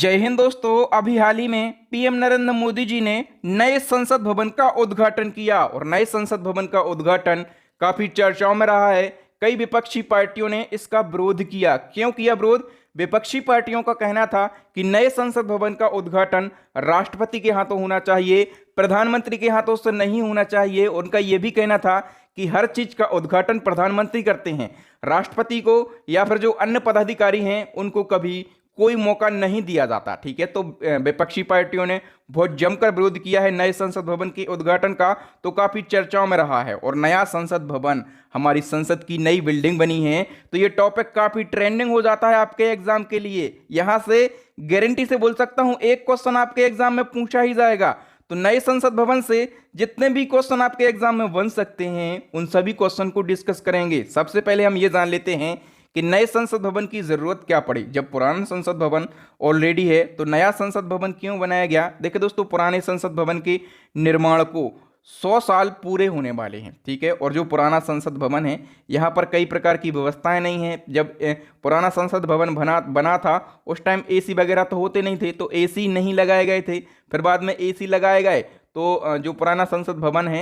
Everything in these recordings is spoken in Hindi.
जय हिंद दोस्तों। अभी हाल ही में पीएम नरेंद्र मोदी जी ने नए संसद भवन का उद्घाटन किया और नए संसद भवन का उद्घाटन काफी चर्चाओं में रहा है। कई विपक्षी पार्टियों ने इसका विरोध किया। क्यों किया विरोध? विपक्षी पार्टियों का कहना था कि नए संसद भवन का उद्घाटन राष्ट्रपति के हाथों होना चाहिए, प्रधानमंत्री के हाथों से नहीं होना चाहिए। उनका यह भी कहना था कि हर चीज का उद्घाटन प्रधानमंत्री करते हैं, राष्ट्रपति को या फिर जो अन्य पदाधिकारी हैं उनको कभी कोई मौका नहीं दिया जाता। ठीक है, तो विपक्षी पार्टियों ने बहुत जमकर विरोध किया है नए संसद भवन के उद्घाटन का, तो काफी चर्चाओं में रहा है। और नया संसद भवन, हमारी संसद की नई बिल्डिंग बनी है, तो ये टॉपिक काफी ट्रेंडिंग हो जाता है आपके एग्जाम के लिए। यहां से गारंटी से बोल सकता हूं एक क्वेश्चन आपके एग्जाम में पूछा ही जाएगा। तो नए संसद भवन से जितने भी क्वेश्चन आपके एग्जाम में बन सकते हैं उन सभी क्वेश्चन को डिस्कस करेंगे। सबसे पहले हम ये जान लेते हैं कि नए संसद भवन की जरूरत क्या पड़ी। जब पुराना संसद भवन ऑलरेडी है तो नया संसद भवन क्यों बनाया गया? देखिए दोस्तों, पुराने संसद भवन के निर्माण को 100 साल पूरे होने वाले हैं। ठीक है, और जो पुराना संसद भवन है यहाँ पर कई प्रकार की व्यवस्थाएं नहीं है। जब पुराना संसद भवन बना था उस टाइम एसी वगैरह तो होते नहीं थे, तो एसी नहीं लगाए गए थे। फिर बाद में एसी लगाए गए तो जो पुराना संसद भवन है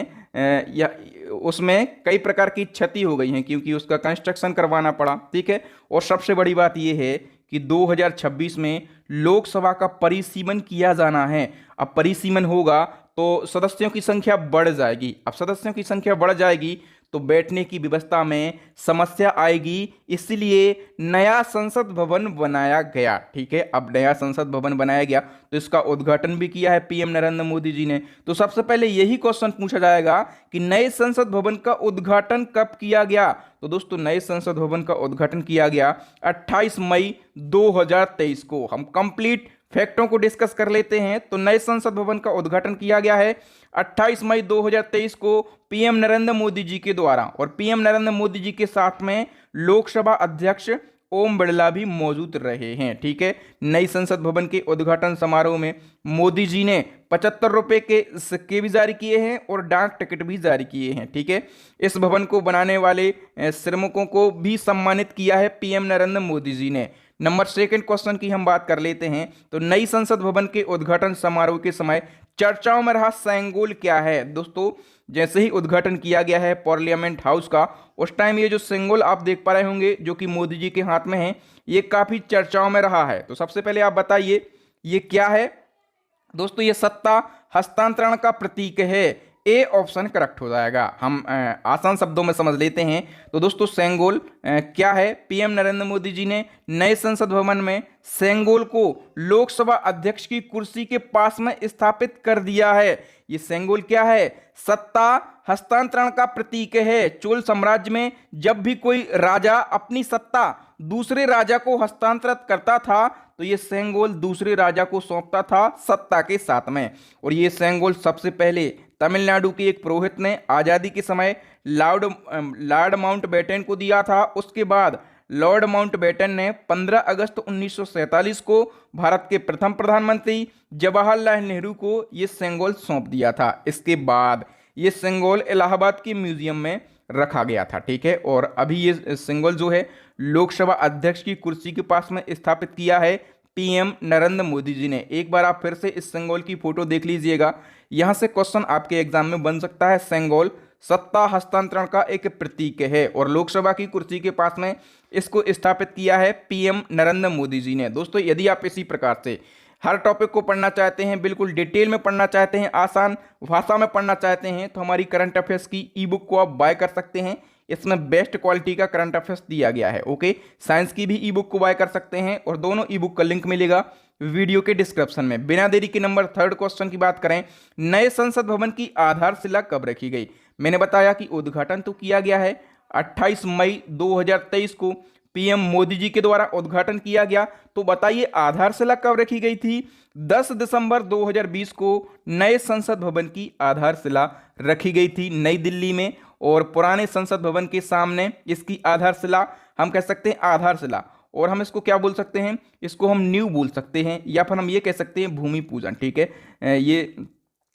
या उसमें कई प्रकार की क्षति हो गई है क्योंकि उसका कंस्ट्रक्शन करवाना पड़ा। ठीक है, और सबसे बड़ी बात यह है कि 2026 में लोकसभा का परिसीमन किया जाना है। अब परिसीमन होगा तो सदस्यों की संख्या बढ़ जाएगी। अब सदस्यों की संख्या बढ़ जाएगी तो बैठने की व्यवस्था में समस्या आएगी, इसलिए नया संसद भवन बनाया गया। ठीक है, अब नया संसद भवन बनाया गया तो इसका उद्घाटन भी किया है पीएम नरेंद्र मोदी जी ने। तो सबसे पहले यही क्वेश्चन पूछा जाएगा कि नए संसद भवन का उद्घाटन कब किया गया? तो दोस्तों, नए संसद भवन का उद्घाटन किया गया 28 मई 2023 को। हम कंप्लीट फैक्टों को डिस्कस कर लेते हैं। तो नए संसद भवन का उद्घाटन किया गया है 28 मई 2023 को पीएम नरेंद्र मोदी जी के द्वारा, और पीएम नरेंद्र मोदी जी के साथ में लोकसभा अध्यक्ष ओम बिरला भी मौजूद रहे हैं। ठीक है, नई संसद भवन के उद्घाटन समारोह में मोदी जी ने 75 रुपए के सिक्के भी जारी किए हैं और डाक टिकट भी जारी किए हैं। ठीक है, इस भवन को बनाने वाले श्रमिकों को भी सम्मानित किया है पीएम नरेंद्र मोदी जी ने। नंबर सेकंड क्वेश्चन की हम बात कर लेते हैं। तो नई संसद भवन के उद्घाटन समारोह के समय चर्चाओं में रहा सिंबल क्या है? दोस्तों, जैसे ही उद्घाटन किया गया है पार्लियामेंट हाउस का, उस टाइम ये जो सिंबल आप देख पा रहे होंगे जो कि मोदी जी के हाथ में है, ये काफी चर्चाओं में रहा है। तो सबसे पहले आप बताइए ये क्या है? दोस्तों, ये सत्ता हस्तांतरण का प्रतीक है। ए ऑप्शन करेक्ट हो जाएगा। हम आसान शब्दों में समझ लेते हैं। तो दोस्तों, सेंगोल क्या है? पीएम नरेंद्र मोदी जी ने नए संसद भवन में सेंगोल को लोकसभा अध्यक्ष की कुर्सी के पास में स्थापित कर दिया है। ये सेंगोल क्या है? सत्ता हस्तांतरण का प्रतीक है। चोल साम्राज्य में जब भी कोई राजा अपनी सत्ता दूसरे राजा को हस्तांतरित करता था तो ये सेंगोल दूसरे राजा को सौंपता था सत्ता के साथ में। और ये सेंगोल सबसे पहले तमिलनाडु के एक पुरोहित ने आज़ादी के समय लॉर्ड माउंटबेटन को दिया था। उसके बाद लॉर्ड माउंटबेटन ने 15 अगस्त 1947 को भारत के प्रथम प्रधानमंत्री जवाहरलाल नेहरू को ये सेंगोल सौंप दिया था। इसके बाद ये सेंगोल इलाहाबाद के म्यूजियम में रखा गया था। ठीक है, और अभी ये सिंबल जो है लोकसभा अध्यक्ष की कुर्सी के पास में स्थापित किया है पीएम नरेंद्र मोदी जी ने। एक बार आप फिर से इस सिंबल की फोटो देख लीजिएगा, यहां से क्वेश्चन आपके एग्जाम में बन सकता है। सिंबल सत्ता हस्तांतरण का एक प्रतीक है और लोकसभा की कुर्सी के पास में इसको स्थापित किया है पीएम नरेंद्र मोदी जी ने। दोस्तों, यदि आप इसी प्रकार से हर टॉपिक को पढ़ना चाहते हैं, बिल्कुल डिटेल में पढ़ना चाहते हैं, आसान भाषा में पढ़ना चाहते हैं, तो हमारी करंट अफेयर्स की ई बुक को आप बाय कर सकते हैं। इसमें बेस्ट क्वालिटी का करंट अफेयर्स दिया गया है। ओके, साइंस की भी ई बुक को बाय कर सकते हैं और दोनों ई बुक का लिंक मिलेगा वीडियो के डिस्क्रिप्शन में। बिना देरी के नंबर थर्ड क्वेश्चन की बात करें, नए संसद भवन की आधारशिला कब रखी गई? मैंने बताया कि उद्घाटन तो किया गया है 28 मई 2023 को पीएम मोदी जी के द्वारा उद्घाटन किया गया। तो बताइए आधारशिला कब रखी गई थी? 10 दिसंबर 2020 को नए संसद भवन की आधारशिला रखी गई थी नई दिल्ली में। और पुराने संसद भवन के सामने इसकी आधारशिला, हम कह सकते हैं आधारशिला, और हम इसको क्या बोल सकते हैं? इसको हम नींव बोल सकते हैं, या फिर हम ये कह सकते हैं भूमि पूजन। ठीक है, ये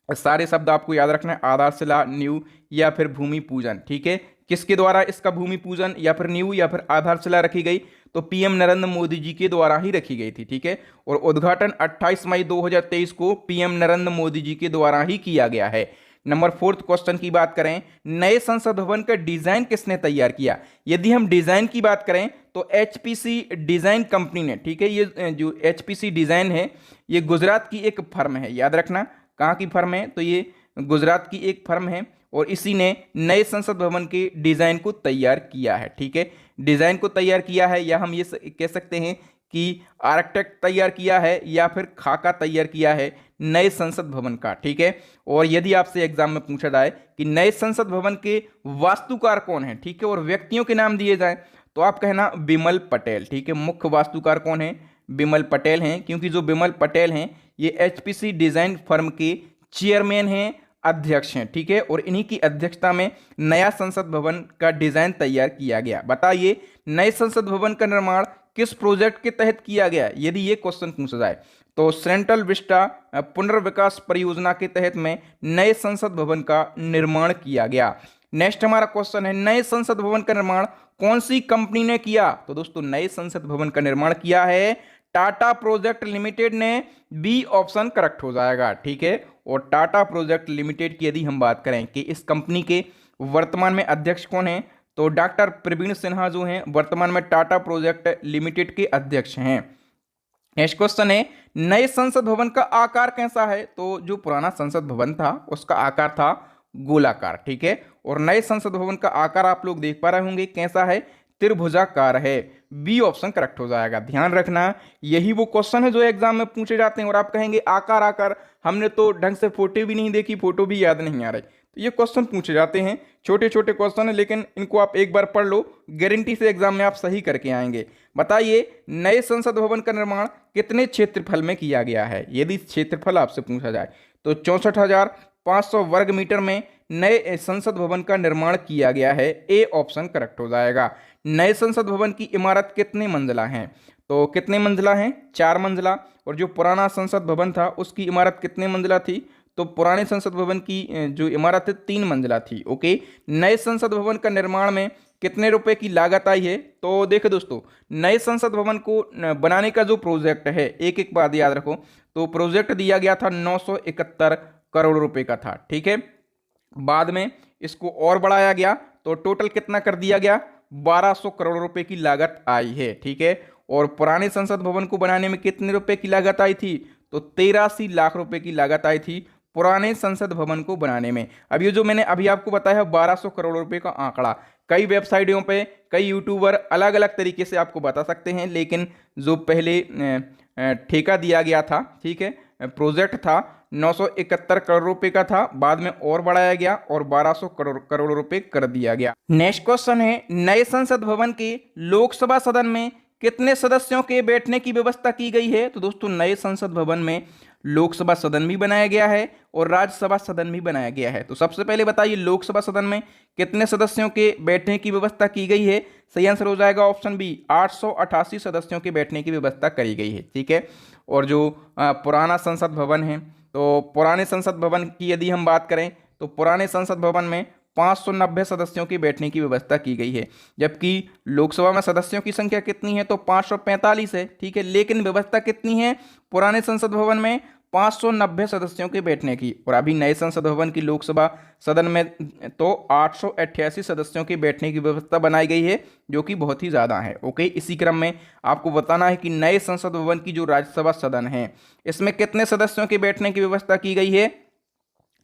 सारे शब्द आपको याद रखना है, आधारशिला, नींव या फिर भूमि पूजन। ठीक है, किसके द्वारा इसका भूमि पूजन या फिर नींव या फिर आधारशिला रखी गई? तो पीएम नरेंद्र मोदी जी के द्वारा ही रखी गई थी, ठीक है। और उद्घाटन 28 मई 2023 को पीएम नरेंद्र मोदी जी के द्वारा ही किया गया है। नंबर 4 क्वेश्चन की बात करें, नए संसद भवन का डिजाइन किसने तैयार किया? यदि हम डिजाइन की बात करें तो एचपीसी डिजाइन कंपनी ने, ठीक है। ये जो एचपीसी डिजाइन है ये गुजरात की एक फर्म है, याद रखना कहाँ की फर्म है, तो ये गुजरात की एक फर्म है और इसी ने नए संसद भवन के डिजाइन को तैयार किया है, ठीक है। डिजाइन को तैयार किया है, या हम ये कह सकते हैं कि आर्किटेक्ट तैयार किया है या फिर खाका तैयार किया है नए संसद भवन का, ठीक है। और यदि आपसे एग्जाम में पूछा जाए कि नए संसद भवन के वास्तुकार कौन है, ठीक है, और व्यक्तियों के नाम दिए जाए तो आप कहना बिमल पटेल, ठीक है। मुख्य वास्तुकार कौन है? बिमल पटेल हैं, क्योंकि जो बिमल पटेल हैं ये एचपीसी डिजाइन फर्म के चेयरमैन हैं, अध्यक्ष हैं, ठीक है। और इन्हीं की अध्यक्षता में नया संसद भवन का डिजाइन तैयार किया गया। बताइए नए संसद भवन का निर्माण किस प्रोजेक्ट के तहत किया गया? यदि ये क्वेश्चन पूछा जाए तो सेंट्रल विस्टा पुनर्विकास परियोजना के तहत में नए संसद भवन का निर्माण किया गया। नेक्स्ट हमारा क्वेश्चन है, नए संसद भवन का निर्माण कौन सी कंपनी ने किया? तो दोस्तों नए संसद भवन का निर्माण किया है टाटा प्रोजेक्ट लिमिटेड ने। बी ऑप्शन करेक्ट हो जाएगा, ठीक है। और टाटा प्रोजेक्ट लिमिटेड की यदि हम बात करें कि इस कंपनी के वर्तमान में अध्यक्ष कौन है, तो डॉक्टर प्रवीण सिन्हा जो हैं वर्तमान में टाटा प्रोजेक्ट लिमिटेड के अध्यक्ष हैं। नेक्स्ट क्वेश्चन है, नए संसद भवन का आकार कैसा है? तो जो पुराना संसद भवन था उसका आकार था गोलाकार, ठीक है। और नए संसद भवन का आकार आप लोग देख पा रहे होंगे कैसा है, त्रिभुजाकार है। बी ऑप्शन करेक्ट हो जाएगा। ध्यान रखना यही वो क्वेश्चन है जो एग्जाम में पूछे जाते हैं और आप कहेंगे आकार आकार, हमने तो ढंग से फोटो भी नहीं देखी, फोटो भी याद नहीं आ रही। तो ये क्वेश्चन पूछे जाते हैं, छोटे छोटे क्वेश्चन है, लेकिन इनको आप एक बार पढ़ लो, गारंटी से एग्जाम में आप सही करके आएंगे। बताइए नए संसद भवन का निर्माण कितने क्षेत्रफल में किया गया है? यदि क्षेत्रफल आपसे पूछा जाए तो 64,500 वर्ग मीटर में नए संसद भवन का निर्माण किया गया है। ए ऑप्शन करेक्ट हो जाएगा। नए संसद भवन की इमारत कितने मंजिला हैं? तो कितने मंजिला हैं? 4 मंजिला। और जो पुराना संसद भवन था उसकी इमारत कितने मंजिला थी? तो पुराने संसद भवन की जो इमारत है 3 मंजिला थी। ओके, नए संसद भवन का निर्माण में कितने रुपए की लागत आई है? तो देखो दोस्तों, नए संसद भवन को बनाने का जो प्रोजेक्ट है, एक एक बात याद रखो, तो प्रोजेक्ट दिया गया था 971 करोड़ रुपए का था, ठीक है। बाद में इसको और बढ़ाया गया तो टोटल कितना कर दिया गया? 1200 करोड़ रुपए की लागत आई है, ठीक है। और पुराने संसद भवन को बनाने में कितने रुपए की लागत आई थी? तो 83 लाख रुपए की लागत आई थी पुराने संसद भवन को बनाने में। अब ये जो मैंने अभी आपको बताया 1200 करोड़ रुपए का आंकड़ा, कई वेबसाइटों पे कई यूट्यूबर अलग अलग तरीके से आपको बता सकते हैं, लेकिन जो पहले ठेका दिया गया था, ठीक है, प्रोजेक्ट था 971 करोड़ रुपए का था, बाद में और बढ़ाया गया और 1200 करोड़ रुपए कर दिया गया। नेक्स्ट क्वेश्चन है, नए संसद भवन के लोकसभा सदन में कितने सदस्यों के बैठने की व्यवस्था की गई है? तो दोस्तों नए संसद भवन में लोकसभा सदन भी बनाया गया है और राज्यसभा सदन भी बनाया गया है। तो सबसे पहले बताइए लोकसभा सदन में कितने सदस्यों के बैठने की व्यवस्था की गई है? सही आंसर हो जाएगा ऑप्शन बी, 888 सदस्यों के बैठने की व्यवस्था करी गई है, ठीक है। और जो पुराना संसद भवन है, तो पुराने संसद भवन की यदि हम बात करें तो पुराने संसद भवन में 590 सदस्यों के बैठने की व्यवस्था की गई है, जबकि लोकसभा में सदस्यों की संख्या कितनी है? तो 545 है, ठीक है। लेकिन व्यवस्था कितनी है पुराने संसद भवन में? 590 सदस्यों के बैठने की। और अभी नए संसद भवन की लोकसभा सदन में तो 888 सदस्यों के बैठने की व्यवस्था बनाई गई है, जो कि बहुत ही ज़्यादा है। ओके, इसी क्रम में आपको बताना है कि नए संसद भवन की जो राज्यसभा सदन है इसमें कितने सदस्यों के बैठने की व्यवस्था की गई है?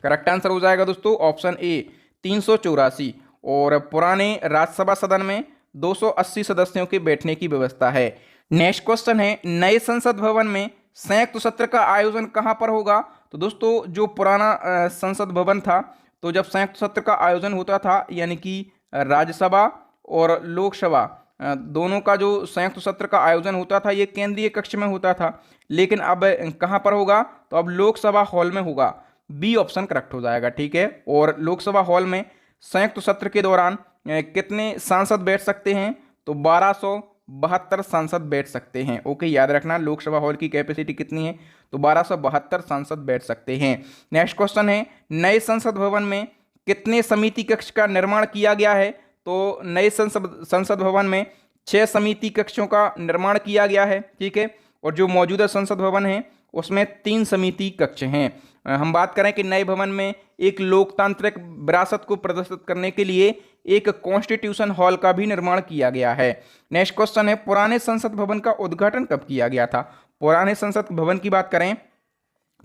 करेक्ट आंसर हो जाएगा दोस्तों ऑप्शन ए, 384। और पुराने राज्यसभा सदन में 280 सदस्यों के बैठने की व्यवस्था है। नेक्स्ट क्वेश्चन है, नए संसद भवन में संयुक्त सत्र का आयोजन कहां पर होगा? तो दोस्तों जो पुराना संसद भवन था, तो जब संयुक्त सत्र का आयोजन होता था, यानी कि राज्यसभा और लोकसभा दोनों का जो संयुक्त सत्र का आयोजन होता था ये केंद्रीय कक्ष में होता था, लेकिन अब कहां पर होगा? तो अब लोकसभा हॉल में होगा। बी ऑप्शन करेक्ट हो जाएगा, ठीक है। और लोकसभा हॉल में संयुक्त सत्र के दौरान कितने सांसद बैठ सकते हैं? तो 1272 सांसद बैठ सकते हैं। ओके, याद रखना लोकसभा हॉल की कैपेसिटी कितनी है? तो 1272 सांसद बैठ सकते हैं। नेक्स्ट क्वेश्चन है, नए संसद भवन में कितने समिति कक्ष का निर्माण किया गया है? तो नए संसद भवन में 6 समिति कक्षों का निर्माण किया गया है, ठीक है। और जो मौजूदा संसद भवन है उसमें 3 समिति कक्ष हैं। हम बात करें कि नए भवन में एक लोकतांत्रिक विरासत को प्रदर्शित करने के लिए एक कॉन्स्टिट्यूशन हॉल का भी निर्माण किया गया है। नेक्स्ट क्वेश्चन है, पुराने संसद भवन का उद्घाटन कब किया गया था? पुराने संसद भवन की बात करें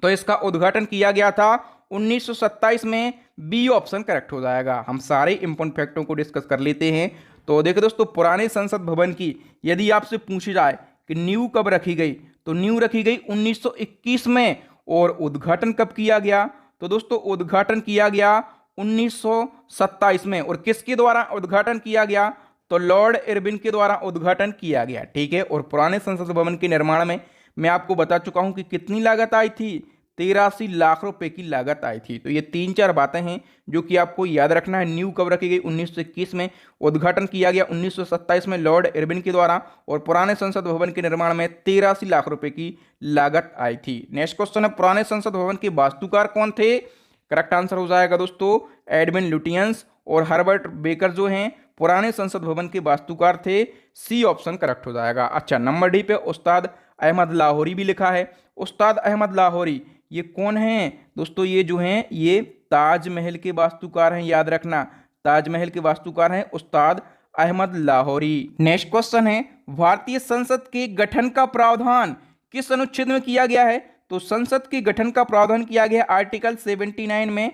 तो इसका उद्घाटन किया गया था 1927 में। बी ऑप्शन करेक्ट हो जाएगा। हम सारे इंपॉर्टेंट फैक्टों को डिस्कस कर लेते हैं। तो देखो दोस्तों, पुराने संसद भवन की यदि आपसे पूछी जाए कि नींव कब रखी गई, तो नींव रखी गई 1921 में। और उद्घाटन कब किया गया? तो दोस्तों उद्घाटन किया गया 1927 में। और किसके द्वारा उद्घाटन किया गया? तो लॉर्ड इरविन के द्वारा उद्घाटन किया गया, ठीक है। और पुराने संसद भवन के निर्माण में मैं आपको बता चुका हूं कि कितनी लागत आई थी, 83 लाख रुपए की लागत आई थी। तो ये 3-4 बातें हैं जो कि आपको याद रखना है। नींव कब रखी गई? 1921 में। उद्घाटन किया गया 1927 में लॉर्ड इरविन के द्वारा। और पुराने संसद भवन के निर्माण में 83 लाख रुपए की लागत आई थी। नेक्स्ट क्वेश्चन है, पुराने संसद भवन के वास्तुकार कौन थे? करेक्ट आंसर हो जाएगा दोस्तों एडविन लुटियंस और हर्बर्ट बेकर जो हैं पुराने संसद भवन के वास्तुकार थे। सी ऑप्शन करेक्ट हो जाएगा। अच्छा, नंबर डी पे उस्ताद अहमद लाहौरी भी लिखा है। उस्ताद अहमद लाहौरी ये कौन हैं दोस्तों? ये जो हैं ये ताजमहल के वास्तुकार हैं, याद रखना। ताजमहल के वास्तुकार हैं उस्ताद अहमद लाहौरी। नेक्स्ट क्वेश्चन है, भारतीय संसद के गठन का प्रावधान किस अनुच्छेद में किया गया है? तो संसद के गठन का प्रावधान किया गया आर्टिकल 79 में।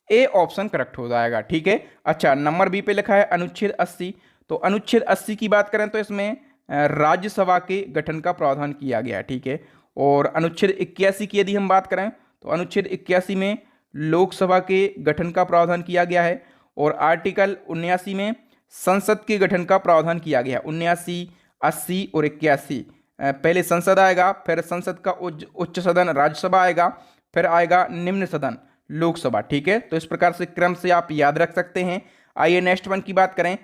ए ऑप्शन करेक्ट हो जाएगा, ठीक है। अच्छा, नंबर बी पे लिखा है अनुच्छेद 80। तो अनुच्छेद 80 की बात करें तो इसमें राज्यसभा के गठन का प्रावधान किया गया, ठीक है। और अनुच्छेद 81 की यदि हम बात करें तो अनुच्छेद 81 में लोकसभा के गठन का प्रावधान किया गया है। और आर्टिकल 79 में संसद के गठन का प्रावधान किया गया। 79, 80 और 81 पहले संसद आएगा, फिर संसद का उच्च सदन राज्यसभा आएगा, फिर आएगा निम्न सदन लोकसभा, ठीक है। तो इस प्रकार से क्रम से आप याद रख सकते हैं। आइए नेक्स्ट वन की बात करें।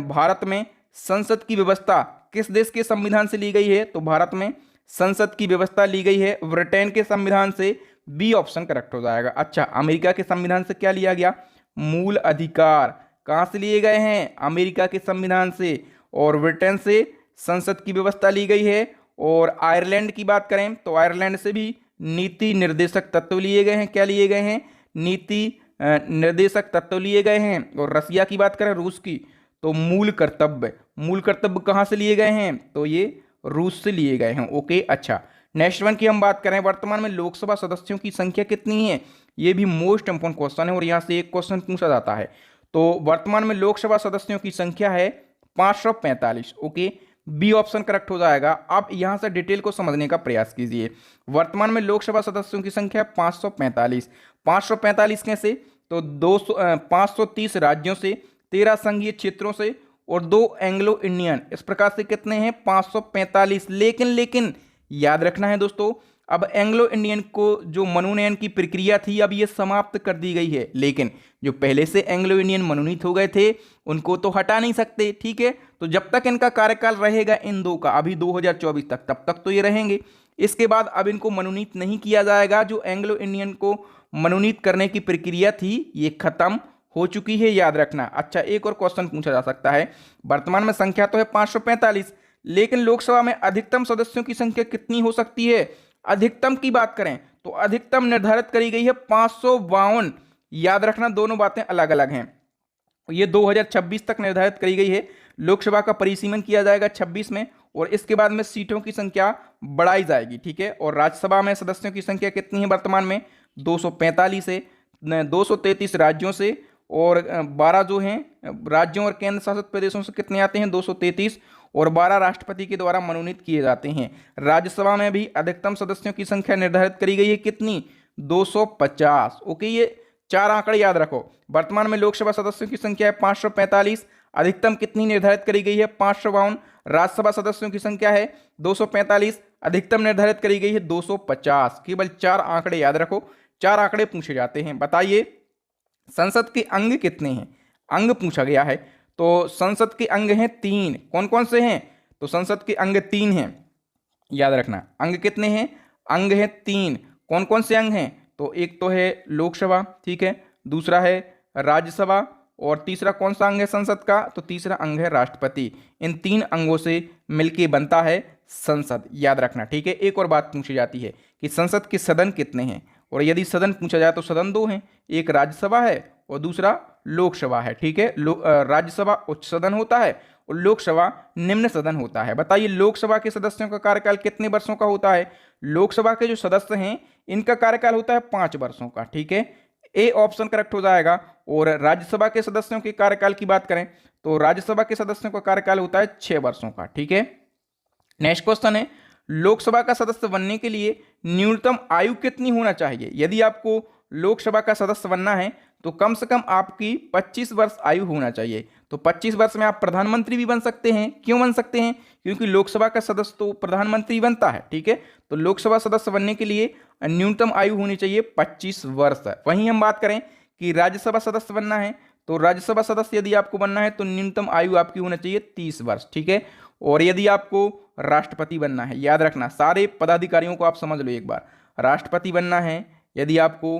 भारत में संसद की व्यवस्था किस देश के संविधान से ली गई है? तो भारत में संसद की व्यवस्था ली गई है ब्रिटेन के संविधान से। बी ऑप्शन करेक्ट हो जाएगा। अच्छा, अमेरिका के संविधान से क्या लिया गया? मूल अधिकार। कहां से लिए गए हैं? अमेरिका के संविधान से। और ब्रिटेन से संसद की व्यवस्था ली गई है। और आयरलैंड की बात करें तो आयरलैंड से भी नीति निर्देशक तत्व लिए गए हैं। क्या लिए गए हैं? नीति निर्देशक तत्व लिए गए हैं। और रसिया की बात करें, रूस की, तो मूल कर्तव्य। मूल कर्तव्य कहां से लिए गए हैं? तो ये रूस से लिए गए हैं। ओके, अच्छा, नेक्स्ट वन की हम बात करें। वर्तमान में लोकसभा सदस्यों की संख्या कितनी है? ये भी मोस्ट इंपोर्टेंट क्वेश्चन है और यहां से एक क्वेश्चन पूछा जाता है। तो वर्तमान में लोकसभा सदस्यों की संख्या है 545। ओके, बी ऑप्शन करेक्ट हो जाएगा। आप यहां से डिटेल को समझने का प्रयास कीजिए। वर्तमान में लोकसभा सदस्यों की संख्या 545। 545 कैसे? तो 530 राज्यों से, 13 संघीय क्षेत्रों से और 2 एंग्लो इंडियन, इस प्रकार से कितने हैं? 545। लेकिन याद रखना है दोस्तों, अब एंग्लो इंडियन को जो मनोनयन की प्रक्रिया थी अब ये समाप्त कर दी गई है। लेकिन जो पहले से एंग्लो इंडियन मनोनीत हो गए थे उनको तो हटा नहीं सकते, ठीक है। तो जब तक इनका कार्यकाल रहेगा इन दो का, अभी 2024 तक, तब तक तो ये रहेंगे। इसके बाद अब इनको मनोनीत नहीं किया जाएगा। जो एंग्लो इंडियन को मनोनीत करने की प्रक्रिया थी ये खत्म हो चुकी है, याद रखना। अच्छा, एक और क्वेश्चन पूछा जा सकता है। वर्तमान में संख्या तो है 545, लेकिन लोकसभा में अधिकतम सदस्यों की संख्या कितनी हो सकती है? अधिकतम की बात करें तो अधिकतम निर्धारित करी गई है 552। याद रखना, दोनों बातें अलग अलग हैं। ये 2026 तक निर्धारित करी गई है। लोकसभा का परिसीमन किया जाएगा 26 में और इसके बाद में सीटों की संख्या बढ़ाई जाएगी, ठीक है। और राज्यसभा में सदस्यों की संख्या कितनी है वर्तमान में? 245 है। 233 राज्यों से और 12 जो हैं राज्यों और केंद्र शासित प्रदेशों से कितने आते हैं? 233 और 12 राष्ट्रपति के द्वारा मनोनीत किए जाते हैं। राज्यसभा में भी अधिकतम सदस्यों की संख्या निर्धारित करी गई है, कितनी? 250। ओके, ये 4 आंकड़े याद रखो। वर्तमान में लोकसभा सदस्यों की संख्या है 545, अधिकतम कितनी निर्धारित करी गई है? 552। राज्यसभा सदस्यों की संख्या है 245, अधिकतम निर्धारित करी गई है 250। केवल 4 आंकड़े याद रखो, 4 आंकड़े पूछे जाते हैं। बताइए संसद के अंग कितने हैं? अंग पूछा गया है। तो संसद के अंग हैं 3। कौन कौन से हैं? तो संसद के अंग 3 हैं, याद रखना। अंग कितने हैं? अंग हैं 3। कौन कौन से अंग हैं? तो एक तो है लोकसभा, ठीक है, दूसरा है राज्यसभा और तीसरा कौन सा अंग है संसद का, तो तीसरा अंग है राष्ट्रपति। इन 3 अंगों से मिलके बनता है संसद, याद रखना, ठीक है। एक और बात पूछी जाती है कि संसद के सदन कितने हैं, और यदि सदन पूछा जाए तो सदन 2 हैं, एक राज्यसभा है और दूसरा लोकसभा है, ठीक है। राज्यसभा उच्च सदन होता है और लोकसभा निम्न सदन होता है। बताइए लोकसभा के सदस्यों का कार्यकाल कितने वर्षों का होता है। लोकसभा के जो सदस्य हैं इनका कार्यकाल होता है 5 वर्षों का, ठीक है। ए ऑप्शन करेक्ट हो जाएगा। और राज्यसभा के सदस्यों के कार्यकाल की बात करें तो राज्यसभा के सदस्यों का कार्यकाल होता है 6 वर्षों का, ठीक है। नेक्स्ट क्वेश्चन है, लोकसभा का सदस्य बनने के लिए न्यूनतम आयु कितनी होना चाहिए। यदि आपको लोकसभा का सदस्य बनना है तो कम से कम आपकी 25 वर्ष आयु होना चाहिए। तो 25 वर्ष में आप प्रधानमंत्री भी बन सकते हैं। क्यों बन सकते हैं, क्योंकि लोकसभा का सदस्य तो प्रधानमंत्री बनता है, ठीक है। तो लोकसभा सदस्य बनने के लिए न्यूनतम आयु होनी चाहिए 25 वर्ष। वहीं हम बात करें कि राज्यसभा सदस्य बनना है तो राज्यसभा सदस्य यदि आपको बनना है तो न्यूनतम आयु आपकी होना चाहिए 30 वर्ष, ठीक है। और यदि आपको राष्ट्रपति बनना है, याद रखना सारे पदाधिकारियों को आप समझ लो एक बार, राष्ट्रपति बनना है, यदि आपको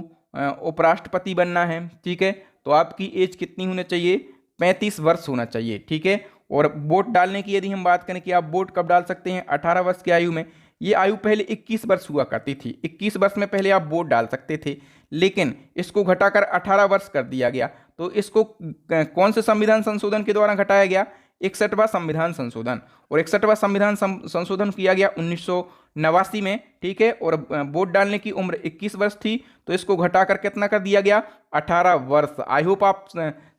उपराष्ट्रपति बनना है, ठीक है, तो आपकी एज कितनी होनी चाहिए, 35 वर्ष होना चाहिए, ठीक है। और वोट डालने की यदि हम बात करें कि आप वोट कब डाल सकते हैं, 18 वर्ष की आयु में। ये आयु पहले 21 वर्ष हुआ करती थी, 21 वर्ष में पहले आप वोट डाल सकते थे, लेकिन इसको घटाकर 18 वर्ष कर दिया गया। तो इसको कौन से संविधान संशोधन के द्वारा घटाया गया, 61वां संविधान संशोधन। और 61वां संविधान संशोधन किया गया 1989 में, ठीक है। और वोट डालने की उम्र 21 वर्ष थी, तो इसको घटाकर कितना कर दिया गया, 18 वर्ष। आई होप आप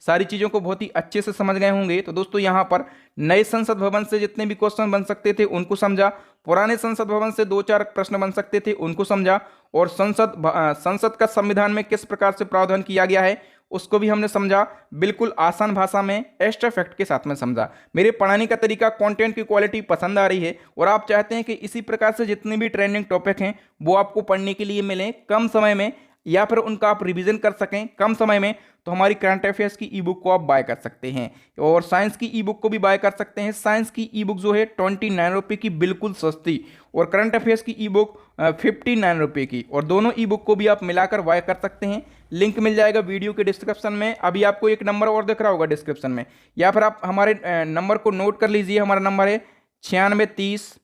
सारी चीज़ों को बहुत ही अच्छे से समझ गए होंगे। तो दोस्तों यहाँ पर नए संसद भवन से जितने भी क्वेश्चन बन सकते थे उनको समझा, पुराने संसद भवन से 2-4 प्रश्न बन सकते थे उनको समझा, और संसद का संविधान में किस प्रकार से प्रावधान किया गया है उसको भी हमने समझा, बिल्कुल आसान भाषा में एक्स्ट्रा फैक्ट के साथ में समझा। मेरे पढ़ाने का तरीका, कंटेंट की क्वालिटी पसंद आ रही है और आप चाहते हैं कि इसी प्रकार से जितने भी ट्रेंडिंग टॉपिक हैं वो आपको पढ़ने के लिए मिलें कम समय में, या फिर उनका आप रिवीजन कर सकें कम समय में, तो हमारी करंट अफेयर्स की ई बुक को आप बाय कर सकते हैं। और साइंस की ई बुक को भी बाय कर सकते हैं। साइंस की ई बुक जो है 29 रुपये की बिल्कुल सस्ती, और करंट अफेयर्स की ई बुक 59 रुपये की, और दोनों ई बुक को भी आप मिलाकर बाय कर सकते हैं। लिंक मिल जाएगा वीडियो के डिस्क्रिप्शन में। अभी आपको एक नंबर और दिख रहा होगा डिस्क्रिप्शन में, या फिर आप हमारे नंबर को नोट कर लीजिए। हमारा नंबर है 9630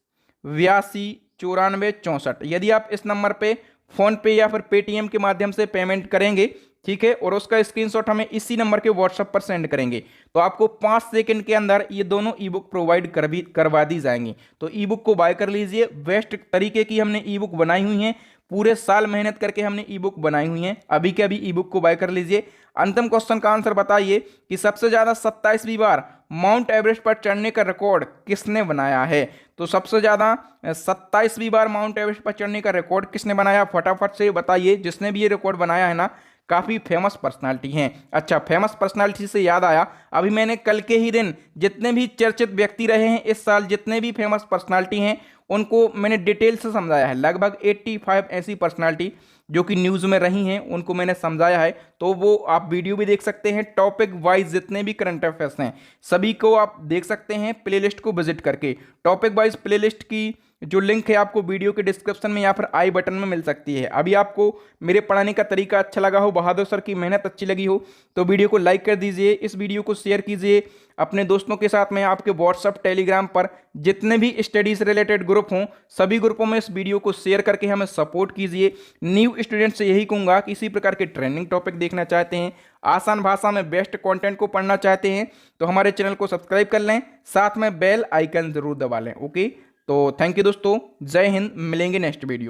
82 94 64। यदि आप इस नंबर पे फोन पे या फिर पेटीएम के माध्यम से पेमेंट करेंगे, ठीक है, और उसका स्क्रीनशॉट हमें इसी नंबर के व्हाट्सएप पर सेंड करेंगे, तो आपको 5 सेकंड के अंदर ये दोनों ई बुक प्रोवाइड करवा दी जाएंगी। तो ई बुक को बाय कर लीजिए। बेस्ट तरीके की हमने ई बुक बनाई हुई हैं, पूरे साल मेहनत करके हमने ई बुक बनाई हुई हैं। अभी के अभी ई बुक को बाय कर लीजिए। अंतिम क्वेश्चन का आंसर बताइए कि सबसे ज्यादा 27वीं बार माउंट एवरेस्ट पर चढ़ने का रिकॉर्ड किसने बनाया है। तो सबसे ज्यादा 27वीं बार माउंट एवरेस्ट पर चढ़ने का रिकॉर्ड किसने बनाया, फटाफट से बताइए। जिसने भी ये रिकॉर्ड बनाया है ना, काफ़ी फेमस पर्सनालिटी हैं। अच्छा, फेमस पर्सनालिटी से याद आया, अभी मैंने कल के ही दिन जितने भी चर्चित व्यक्ति रहे हैं इस साल, जितने भी फेमस पर्सनालिटी हैं उनको मैंने डिटेल से समझाया है। लगभग 85 ऐसी पर्सनालिटी जो कि न्यूज़ में रही हैं उनको मैंने समझाया है, तो वो आप वीडियो भी देख सकते हैं। टॉपिक वाइज जितने भी करंट अफेयर्स हैं सभी को आप देख सकते हैं प्लेलिस्ट को विजिट करके। टॉपिक वाइज प्लेलिस्ट की जो लिंक है आपको वीडियो के डिस्क्रिप्शन में या फिर आई बटन में मिल सकती है। अभी आपको मेरे पढ़ाने का तरीका अच्छा लगा हो, बहादुर सर की मेहनत अच्छी लगी हो, तो वीडियो को लाइक कर दीजिए, इस वीडियो को शेयर कीजिए अपने दोस्तों के साथ में। आपके व्हाट्सअप टेलीग्राम पर जितने भी स्टडीज रिलेटेड ग्रुप हों सभी ग्रुपों में इस वीडियो को शेयर करके हमें सपोर्ट कीजिए। न्यू स्टूडेंट से यही कहूँगा कि इसी प्रकार के ट्रेंडिंग टॉपिक देखना चाहते हैं, आसान भाषा में बेस्ट कंटेंट को पढ़ना चाहते हैं, तो हमारे चैनल को सब्सक्राइब कर लें, साथ में बेल आइकन जरूर दबा लें। ओके, तो थैंक यू दोस्तों, जय हिंद, मिलेंगे नेक्स्ट वीडियो।